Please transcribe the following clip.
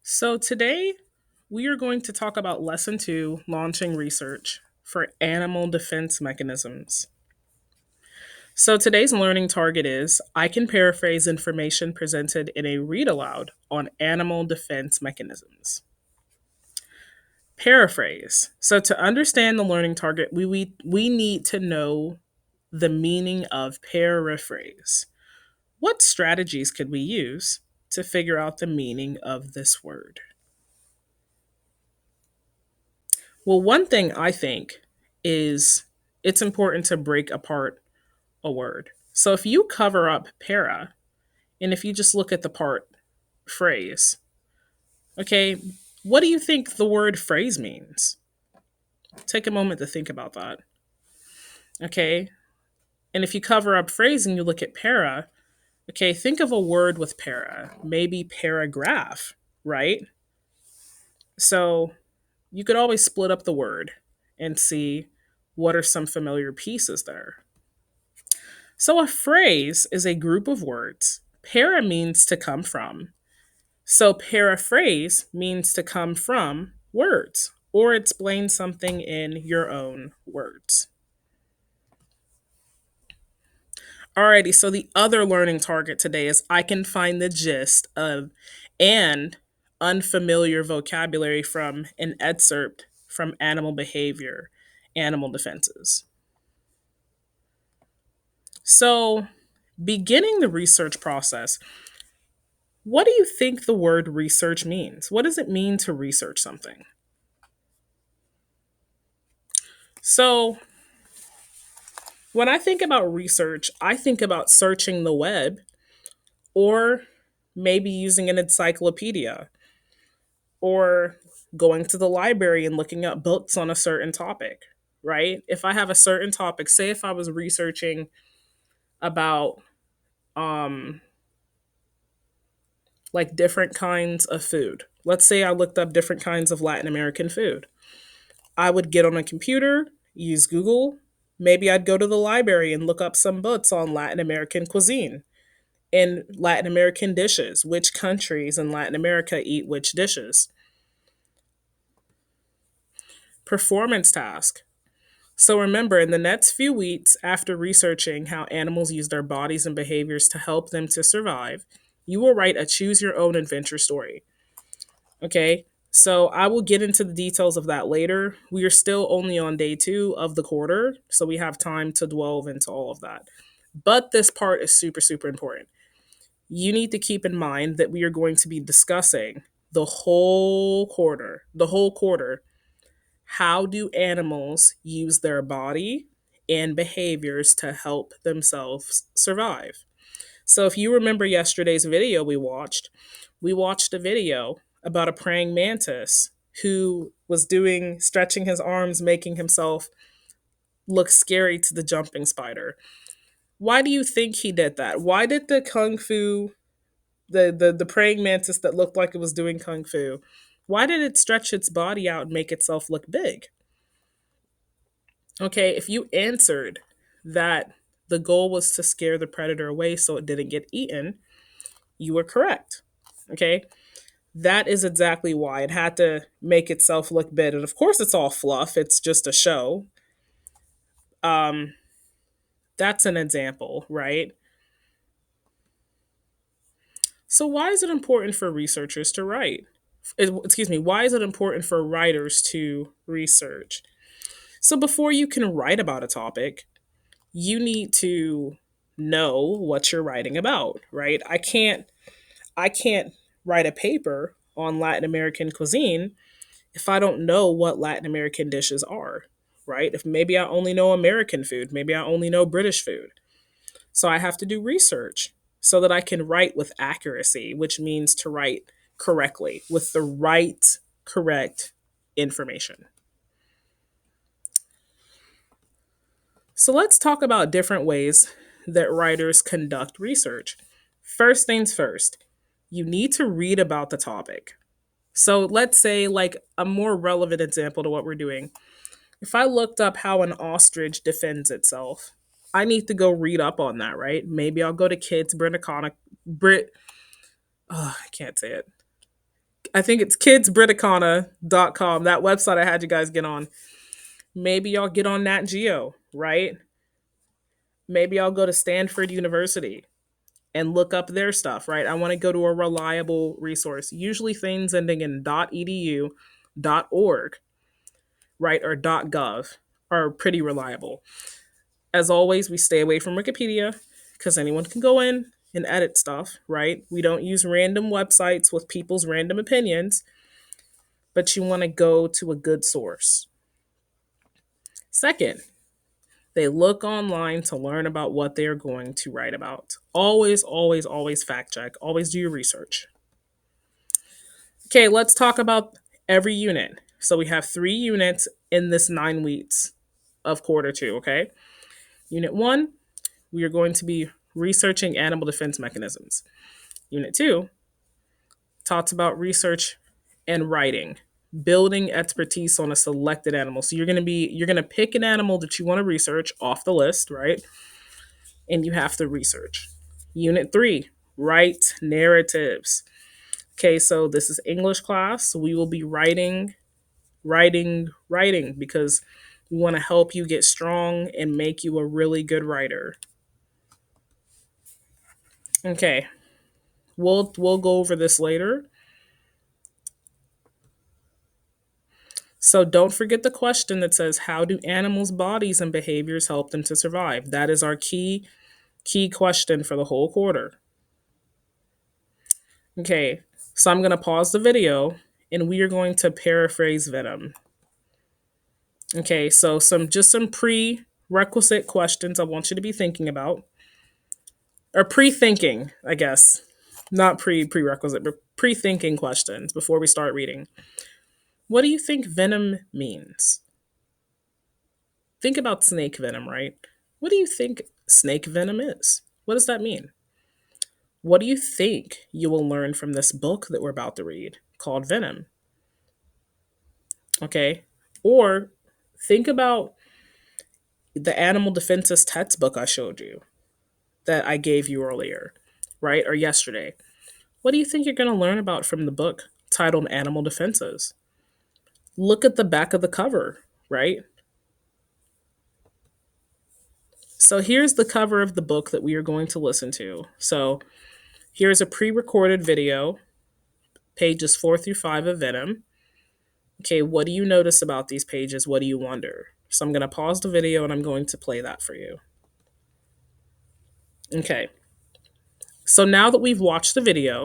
So, today we are going to talk about Lesson 2 Launching Research for Animal Defense Mechanisms. So, today's learning target is I can paraphrase information presented in a read aloud on animal defense mechanisms. Paraphrase. So, to understand the learning target, we need to know the meaning of paraphrase. What strategies could we use to figure out the meaning of this word? Well, one thing I think is it's important to break apart a word. So if you cover up para and if you just look at the part phrase, okay, what do you think the word phrase means? Take a moment to think about that. Okay. And if you cover up phrase and you look at para, okay, think of a word with para, maybe paragraph, right? So you could always split up the word and see what are some familiar pieces there. So a phrase is a group of words. Para means to come from. So paraphrase means to come from words or explain something in your own words. Alrighty, so the other learning target today is I can find the gist of and unfamiliar vocabulary from an excerpt from Animal Behavior, Animal Defenses. So, beginning the research process, what do you think the word research means? What does it mean to research something? So, when I think about research, I think about searching the web or maybe using an encyclopedia or going to the library and looking up books on a certain topic, right? If I have a certain topic, say if I was researching about um like different kinds of food. Let's say I looked up different kinds of Latin American food. I would get on a computer, use Google. Maybe I'd go to the library and look up some books on Latin American cuisine and Latin American dishes, which countries in Latin America eat which dishes. Performance task. So remember, in the next few weeks after researching how animals use their bodies and behaviors to help them to survive, you will write a choose your own adventure story. Okay. So I will get into the details of that later. We are still only on day 2 of the quarter, so we have time to delve into all of that. But this part is super, super important. You need to keep in mind that we are going to be discussing the whole quarter. The whole quarter. How do animals use their body and behaviors to help themselves survive? So if you remember yesterday's video we watched a video about a praying mantis who was doing stretching his arms, making himself look scary to the jumping spider. Why do you think he did that? Why did the kung fu the praying mantis that looked like it was doing kung fu, why did it stretch its body out and make itself look big? Okay, if you answered that the goal was to scare the predator away so it didn't get eaten, you were correct. Okay, that is exactly why it had to make itself look big. And of course, it's all fluff, it's just a show. Um, that's an example, right? So, why is it important for researchers to write? Excuse me, why is it important for writers to research? So, before you can write about a topic, you need to know what you're writing about, right? I can't write a paper on Latin American cuisine if I don't know what Latin American dishes are, right? If maybe I only know American food, maybe I only know British food. So I have to do research so that I can write with accuracy, which means to write correctly with the right, correct information. So let's talk about different ways that writers conduct research. First things first, you need to read about the topic. So let's say, like a more relevant example to what we're doing. If I looked up how an ostrich defends itself, I need to go read up on that, right? Maybe I'll go to Kids Britannica. Brit. Oh, I can't say it. I think it's kidsbriticana.com, that website I had you guys get on. Maybe y'all get on Nat Geo, right? Maybe I'll go to Stanford University and look up their stuff, right? I want to go to a reliable resource. Usually things ending in .edu, .org, right, or .gov are pretty reliable. As always, we stay away from Wikipedia because anyone can go in and edit stuff, right? We don't use random websites with people's random opinions, but you want to go to a good source. Second, they look online to learn about what they're going to write about. Always, always, always fact check. Always do your research. Okay, let's talk about every unit. So we have 3 units in this 9 weeks of quarter 2, okay? Unit 1, we are going to be researching animal defense mechanisms. Unit 2 talks about research and writing, building expertise on a selected animal. So you're going to pick an animal that you want to research off the list, right? And you have to research. Unit 3, write narratives. Okay, so this is English class. So we will be writing because we want to help you get strong and make you a really good writer. Okay, we'll go over this later. So don't forget the question that says, how do animals' bodies and behaviors help them to survive? That is our key question for the whole quarter. Okay, so I'm going to pause the video and we are going to paraphrase venom. Okay, so some prerequisite questions I want you to be thinking about, or pre-thinking, I guess. Not prerequisite, but pre-thinking questions before we start reading. What do you think venom means? Think about snake venom, right? What do you think snake venom is? What does that mean? What do you think you will learn from this book that we're about to read called Venom? Okay. Or think about the animal defenses textbook I showed you, that I gave you earlier, right? Or yesterday. What do you think you're going to learn about from the book titled Animal Defenses? Look at the back of the cover, right? So here's the cover of the book that we are going to listen to. So here's a pre recorded video, pages 4 through 5 of Venom. Okay, what do you notice about these pages? What do you wonder? So I'm going to pause the video and I'm going to play that for you. Okay, so now that we've watched the video,